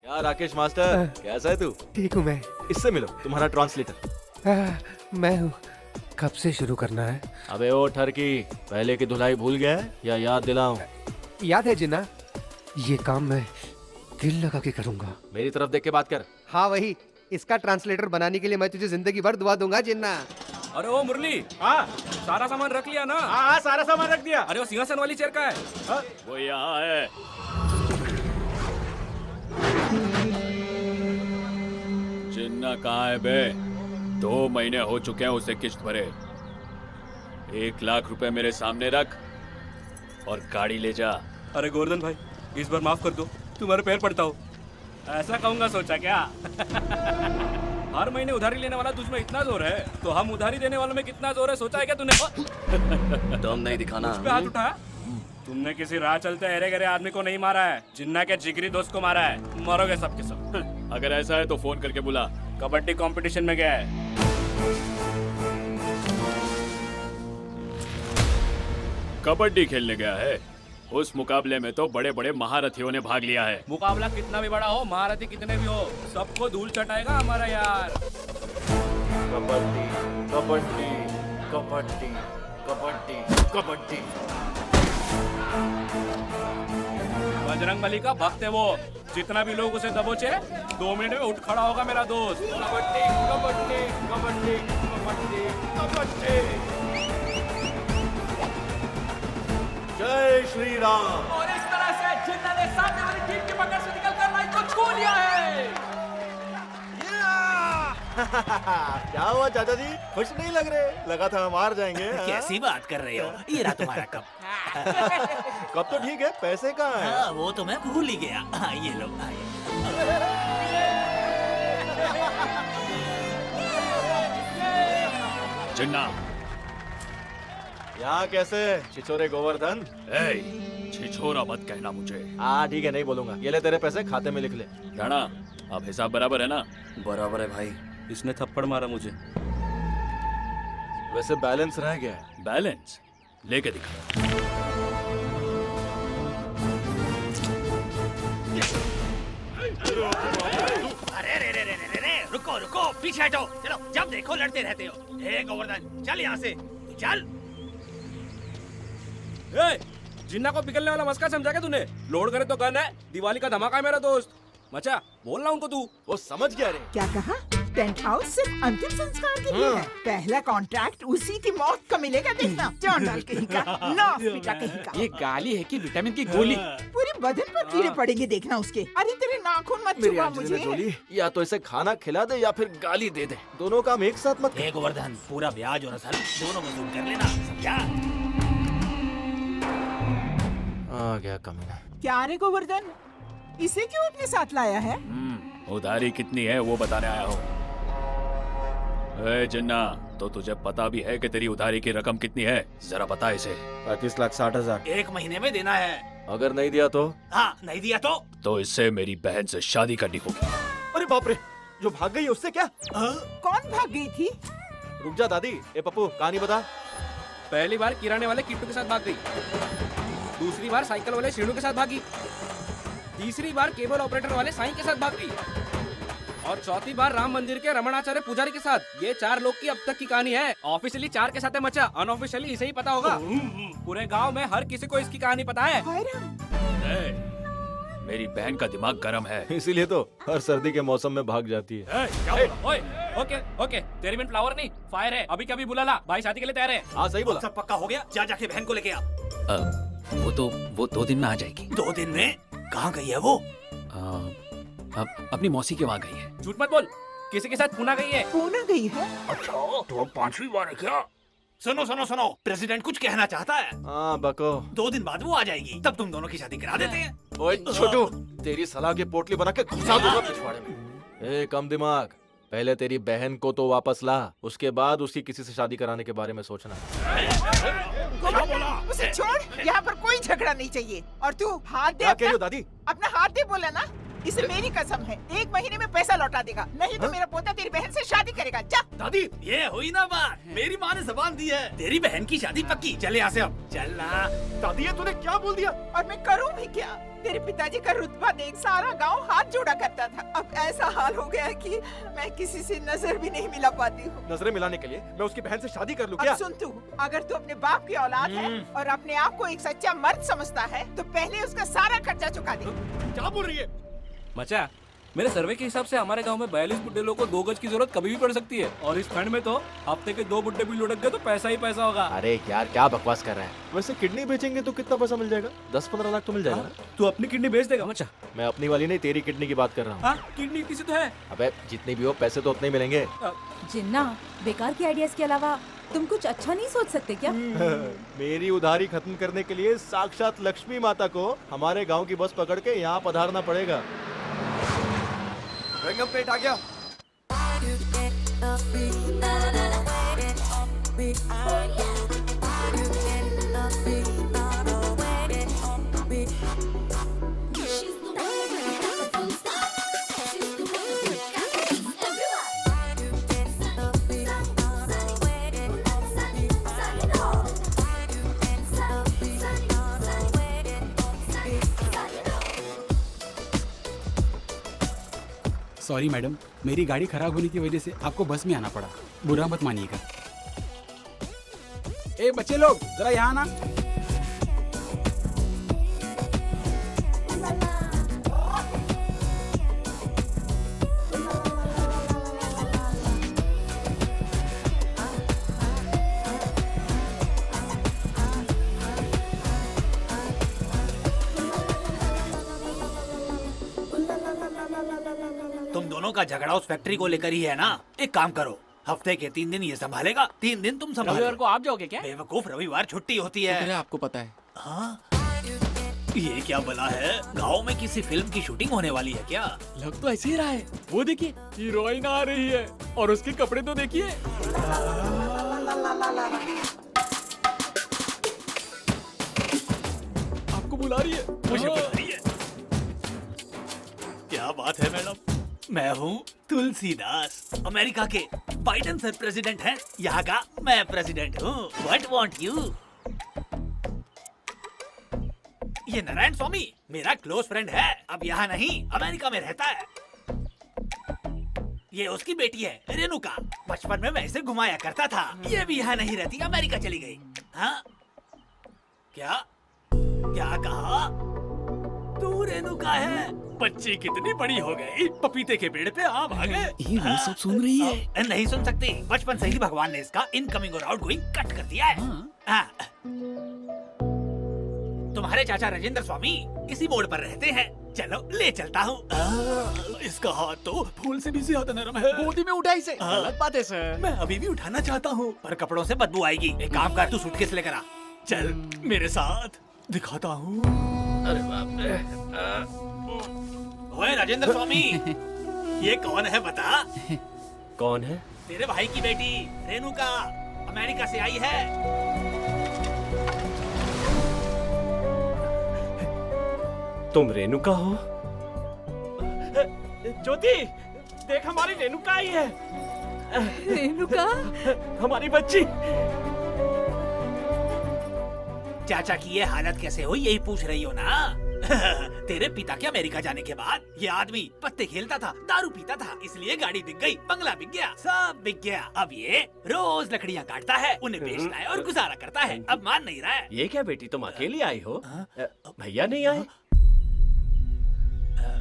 क्या राकेश मास्टर, कैसा है तू? ठीक हूँ मैं। इससे मिलो, तुम्हारा ट्रांसलेटर। मैं हूँ। कब से शुरू करना है? अबे ओ ठरकी, पहले की धुलाई भूल गया है या याद दिलाऊं? याद है जिन्ना, ये काम मैं दिल लगा के करूंगा। मेरी तरफ देख के बात कर। हाँ वही, इसका ट्रांसलेटर बनाने के लिए मैं तुझे जिंदगी भर दुआ दूंगा जिन्ना। अरे वो मुरली, हाँ सारा सामान रख लिया ना? हाँ सारा सामान रख दिया। अरे वो सिंहासन वाली चेयर का है? हाँ? वो यहाँ है। चिन्ना कहाँ है बे? 2 महीने हो चुके हैं उसे किश्त भरे। 1 लाख रुपए मेरे सामने रख और गाड़ी ले जा। अरे गोवर्धन भाई, इस बार माफ कर दो, तुम्हारे पैर पड़ता हो। ऐसा कहूंगा सोचा क्या? हर महीने उधारी लेने वाला तुझमें इतना जोर है, तो हम उधारी देने वालों में कितना जोर है सोचा है क्या तूने? दम नहीं दिखाना। मुझ पे हाथ उठाया? तुमने किसी राह चलते अरे गरे आदमी को नहीं मारा है, जिन्ना के जिगरी दोस्त को मारा है। मरोगे सबके सब। अगर ऐसा है तो फोन करके बुला। कबड्डी कंपटीशन में गया है। कबड्डी खेलने गया है। उस मुकाबले में तो बड़े बड़े महारथियों ने भाग लिया है। मुकाबला कितना भी बड़ा हो, महारथी कितने भी हो, सबको धूल चटाएगा हमारा यार। कबड्डी कबड्डी कबड्डी कबड्डी कबड्डी। बजरंगबली का भक्त है वो, जितना भी लोग उसे दबोचे 2 मिनट में उठ खड़ा होगा मेरा दोस्त। कबड्डी कबड्डी कबड्डी कबड्डी कबड्डी। जय श्री राम। और इस तरह से जिन्ना ने सामने वाली टीम की पकड़ से निकलकर लाइन को छू लिया है। क्या हुआ चाचा जी, खुश नहीं लग रहे? लगा था हम हार जाएंगे। हाँ? कैसी बात कर रहे हो? ये रहा तुम्हारा कप। कब तो ठीक है, पैसे कहाँ हैं? हाँ, वो तो मैं भूल ही गया। हाँ, ये लो। चिन्ना, यहाँ कैसे छिछोरे गोवर्धन? छिछोरा मत कहना मुझे। हाँ ठीक है, नहीं बोलूंगा। ये ले तेरे पैसे, खाते में लिख ले। जाना, अब हिसाब बराबर है ना? बराबर है भाई। इसने थप्पड़ मारा मुझे। वैसे बैलेंस रह गया है। बैलेंस लेके दिखा। अरे रे रे रे रे रे, रुको रुको, पीछे हटो। चलो, जब देखो लड़ते रहते हो। ए गोवर्धन, चल यहाँ से, तू चल। ए, जिन्ना को पिघलने वाला मस्का समझा क्या तूने? लोड करे तो गन है, दिवाली का धमाका है मेरा दोस्त। मचा, बोलना उनको तू। वो समझ गया रे। क्या कहा? टेंट हाउस सिर्फ अंतिम संस्कार के लिए है। पहला कॉन्ट्रैक्ट उसी की मौत का मिलेगा, देखना। चौंडाल कहीं का, नाक पिटा कहीं का। ये गाली है कि विटामिन की गोली? पूरे बदन पर कीड़े पड़ेंगे, देखना उसके। अरे तेरे नाखून मत मेरी छुआ अंजलि मुझे। जोली, या तो इसे खाना खिला दे या फिर गाली दे दे। दोनों काम एक साथ मत ए गोवर्धन, पूरा ब्याज और असल दोनों वसूल कर लेना, समझा? आ गया कमीना। क्या रे गोवर्धन, इसे क्यों अपने साथ लाया है? उधारी कितनी है वो बताने आया हूँ। ए जिन्ना, तो तुझे पता भी है कि तेरी उधारी की रकम कितनी है? जरा बता इसे। 35,60,000। 1 महीने में देना है। अगर नहीं दिया तो? हाँ, नहीं दिया तो इससे मेरी बहन से शादी करनी होगी। अरे बाप रे, जो भाग गई है उससे क्या? कौन भाग गई थी? रुक जा दादी। ए पप्पू, कहानी बता। पहली बार किराने वाले किट्टू के साथ भाग गई। दूसरी बार साइकिल वाले श्रीनू के साथ भागी। तीसरी बार केबल ऑपरेटर वाले साईं के साथ भाग गई। और चौथी बार राम मंदिर के रमणाचार्य पुजारी के साथ। ये 4 लोग की अब तक की कहानी है। ऑफिशियली 4 के साथ है मचा, अनऑफिशियली इसे ही पता होगा। पूरे गांव में हर किसी को इसकी कहानी पता है। हाय राम। मेरी बहन का दिमाग गर्म है। इसीलिए तो हर सर्दी के मौसम में भाग जाती है। ओए, ओके ओके, तेरी में फ्लावर नहीं फायर है। अभी कभी बुला ला, भाई शादी के लिए तैयार है। हाँ सही बोला। सब पक्का हो गया, जा जाके बहन को लेके आ। वो 2 दिन में आ जाएगी। 2 दिन में? कहाँ गई है वो? अपनी मौसी के वहाँ गई है। झूठ मत बोल, किसी के साथ पूना गई है। पूना गई है? अच्छा, तो अब 5वीं बार है क्या? सुनो सुनो सुनो, प्रेसिडेंट कुछ कहना चाहता है। हाँ बको। 2 दिन बाद वो आ जाएगी, तब तुम दोनों की शादी करा देते हैं। ओए छोटू, तेरी सलाह की पोटली बना के घुसा दूंगा पिछवाड़े में। ए कम दिमाग, पहले तेरी बहन को तो वापस ला, उसके बाद उसकी किसी से शादी कराने के बारे में सोचना। उसे छोड़, यहाँ पर कोई झगड़ा नहीं चाहिए। और तू हाथ दे क्या कह रही हो अपना, दादी? अपना हाथ दे बोला ना। इसे मेरी कसम है, 1 महीने में पैसा लौटा देगा, नहीं तो मेरा पोता तेरी बहन से शादी करेगा। जा। दादी ये हुई ना बात, मेरी माँ ने जबान दी है, तेरी बहन की शादी पक्की। चल यहाँ से अब, चल ना। दादी ये तूने क्या बोल दिया? और मैं करूँ भी क्या? तेरे पिताजी का रुतबा देख सारा गांव हाथ जोड़ा करता था। अब ऐसा हाल हो गया कि मैं किसी से नजर भी नहीं मिला पाती हूँ। नजरें मिलाने के लिए मैं उसकी बहन से शादी कर लूं क्या? अब सुन तू, अगर तू अपने बाप की औलाद है और अपने आप को एक सच्चा मर्द समझता है तो पहले उसका सारा खर्चा चुका दे। क्या बोल रही है? मचा, मेरे सर्वे के हिसाब से हमारे गांव में 42 बुड्ढे लोगों को 2 गज की जरूरत कभी भी पड़ सकती है, और इस फंड में तो हफ्ते के 2 बुड्ढे भी लुढ़क गए तो पैसा ही पैसा होगा। अरे यार क्या बकवास कर रहा है? वैसे किडनी बेचेंगे तो कितना पैसा मिल जाएगा? 10-15 लाख तो मिल जाएगा ना? तू अपनी किडनी बेच देगा मचा? मैं अपनी वाली नहीं, तेरी किडनी की बात कर रहा हूँ। हाँ, किडनी किसी तो है। अबे जितनी भी हो पैसे तो उतने ही मिलेंगे। जिन्ना, बेकार के आइडियाज के अलावा तुम कुछ अच्छा नहीं सोच सकते क्या? मेरी उधारी खत्म करने के लिए साक्षात लक्ष्मी माता को हमारे गांव की बस पकड़ के यहाँ पधारना पड़ेगा। रंगम प्लेट आ गया। सॉरी मैडम, मेरी गाड़ी खराब होने की वजह से आपको बस में आना पड़ा, बुरा मत मानिएगा। ए बच्चे लोग जरा यहाँ आना। तुम दोनों का झगड़ा उस फैक्ट्री को लेकर ही है ना? एक काम करो, हफ्ते के 3 दिन ये संभालेगा, 3 दिन तुम रविवार संभालो। को आप जाओगे क्या? बेवकूफ, रविवार छुट्टी होती है। आपको पता है। हाँ? ये क्या बला है? गांव में किसी फिल्म की शूटिंग होने वाली है क्या? लग तो ऐसे ही रहा है। वो देखिए, हीरोइन आ रही है और उसके कपड़े तो देखिए। आपको बुला रही है। मुझे बुला रही है। क्या बात है मैडम, मैं हूँ तुलसीदास, अमेरिका के बाइडेन सर प्रेसिडेंट हैं, यहाँ का मैं प्रेसिडेंट हूँ। What want you? ये नारायण स्वामी मेरा क्लोज फ्रेंड है, अब यहाँ नहीं अमेरिका में रहता है। ये उसकी बेटी है रेणुका, बचपन में मैं इसे घुमाया करता था। ये भी यहाँ नहीं रहती, अमेरिका चली गई। हाँ? क्या क्या कहा? तू रेणुका है? बच्ची कितनी बड़ी हो गई, पपीते के पेड़ पे आम आ गए। ये वो सब सुन रही है। नहीं सुन सकती, बचपन से ही भगवान ने इसका इनकमिंग और आउटगोइंग कट कर दिया है। हाँ। तुम्हारे चाचा राजेंद्र स्वामी इसी मोड़ पर रहते हैं, चलो ले चलता हूँ। इसका हाथ तो फूल से भी ज्यादा नरम है। गोदी में उठा इसे। गलत बात है सर। मैं अभी भी उठाना चाहता हूँ, पर कपड़ों से बदबू आएगी। एक काम कर, तू सूटकेस लेकर आ, चल मेरे साथ, दिखाता हूँ। अरे बाप रे। ओए राजेंद्र स्वामी, ये कौन है बता? कौन है? तेरे भाई की बेटी रेणुका, अमेरिका से आई है। तुम रेणुका हो? ज्योति, देख हमारी रेणुका आई है। रेणुका, हमारी बच्ची। चाचा की ये हालत कैसे हुई, यही पूछ रही हो ना? तेरे पिता के अमेरिका जाने के बाद ये आदमी पत्ते खेलता था, दारू पीता था, इसलिए गाड़ी बिक गई, बंगला बिक गया, सब बिक गया। अब ये रोज लकड़ियाँ काटता है, उन्हें बेचता है और गुजारा करता है। अब मान नहीं रहा है। ये क्या बेटी, तुम अकेली आई हो? भैया नहीं आए?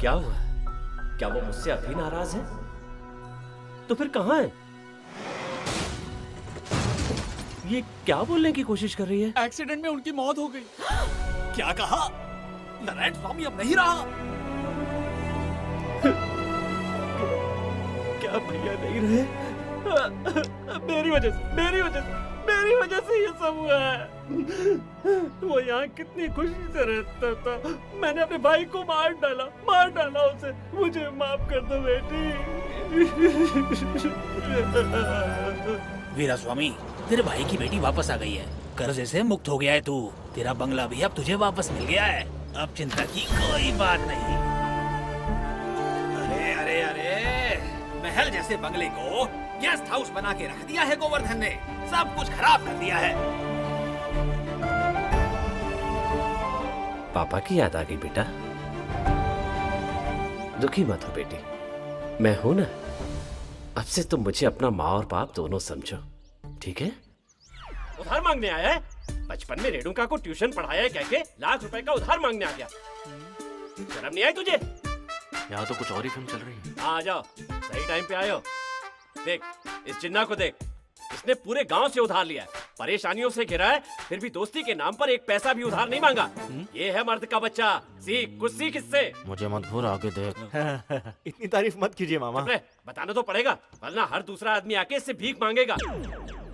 क्या हुआ? क्या वो मुझसे अभी नाराज है? तो फिर कहाँ है? ये क्या बोलने की कोशिश कर रही है? एक्सीडेंट में उनकी मौत हो गई। क्या कहा? नारायण स्वामी अब नहीं रहा। क्या भैया नहीं रहे? मेरी वजह से ये सब हुआ है। वो यहाँ कितनी खुशी से रहता था, मैंने अपने भाई को मार डाला उसे। मुझे माफ कर दो बेटी। वीरा स्वामी, तेरे भाई की बेटी वापस आ गई है, कर्जे से मुक्त हो गया है तू। तेरा बंगला भी अब तुझे वापस मिल गया है, अब चिंता की कोई बात नहीं। महल जैसे बंगले को गेस्ट हाउस बना के रख दिया है गोवर्धन ने। सब कुछ खराब कर दिया है। पापा की याद आ गई बेटा। दुखी मत हो बेटी, मैं हूं ना। अब से तुम मुझे अपना माँ और बाप दोनों समझो, ठीक है? उधार मांगने आया है? बचपन में रेणुका को ट्यूशन पढ़ाया है कह के लाख रुपए का उधार मांगने आ गया। शर्म नहीं आई तुझे? यहाँ तो कुछ और ही फिल्म चल रही है। हाँ, आ जाओ, सही टाइम पे आए हो। देख इस जिन्ना को देख, इसने पूरे गांव से उधार लिया है, परेशानियों से घिरा है, फिर भी दोस्ती के नाम पर एक पैसा भी उधार नहीं मांगा। ये है मर्द का बच्चा। सीख, कुछ सीख इससे। मुझे मत भूल, आगे देख। इतनी तारीफ मत कीजिए मामा। बताना तो पड़ेगा, वरना हर दूसरा आदमी आके इससे भीख मांगेगा।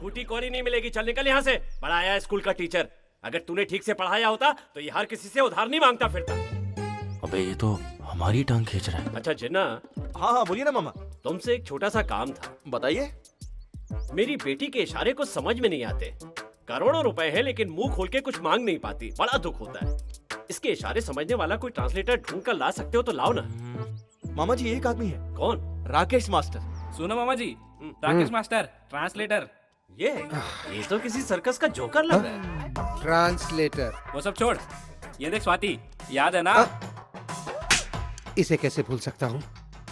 फूटी कौड़ी नहीं मिलेगी। चल निकल यहाँ से। पढ़ाया है स्कूल का टीचर। अगर तूने ठीक से पढ़ाया होता तो ये हर किसी से उधार नहीं मांगता फिरता। अबे ये तो हमारी टांग खींच रहा है। अच्छा जिन्ना। हाँ हाँ बोलिए ना मामा। तुमसे एक छोटा सा काम था। बताइए। मेरी बेटी के इशारे कुछ समझ में नहीं आते। करोड़ों रुपए हैं लेकिन मुंह खोल के कुछ मांग नहीं पाती। बड़ा दुख होता है। इसके इशारे समझने वाला कोई ट्रांसलेटर ढूंढ कर ला सकते हो तो लाओ ना। मामा जी एक आदमी है। कौन? राकेश मास्टर। सुनो मामा जी, राकेश मास्टर ट्रांसलेटर। ये तो किसी सर्कस का जोकर लग रहा है। ट्रांसलेटर। वो सब छोड़, ये देख स्वाति, याद है ना? इसे कैसे भूल सकता हूँ?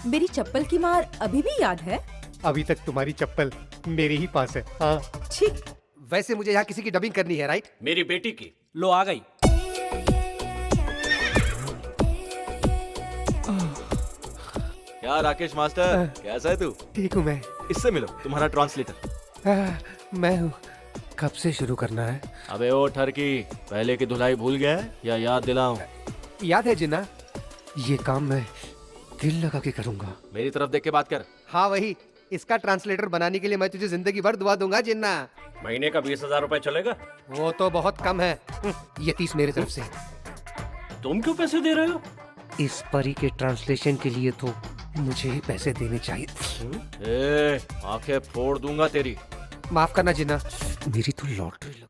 मेरी चप्पल की मार अभी भी याद है? अभी तक तुम्हारी चप्पल मेरे ही पास है। हाँ। छी। वैसे मुझे यहाँ किसी की डबिंग करनी है, राइट? मेरी बेटी की। लो आ गई। क्या राकेश मास्टर, कैसा है तू? ठीक हूँ मैं। इससे मिलो, तुम्हारा ट्रांसलेटर। मैं हूँ। कब से शुरू करना है? अबे ओ ठरकी, पहले की धुलाई भूल गया है या याद दिलाऊं? याद है जिन्ना, ये काम मैं दिल लगा के करूंगा। मेरी तरफ देख के बात कर। हाँ वही, इसका ट्रांसलेटर बनाने के लिए मैं तुझे जिंदगी भर दुआ दूंगा जिन्ना। महीने का 20,000 रुपए चलेगा? वो तो बहुत कम है। ये 30 मेरी तरफ से। तुम क्यों पैसे दे रहे हो? इस परी के ट्रांसलेशन के लिए तो मुझे ही पैसे देने चाहिए। आंखें फोड़ दूंगा तेरी। माफ करना जिन्ना, मेरी तो लॉटरी लग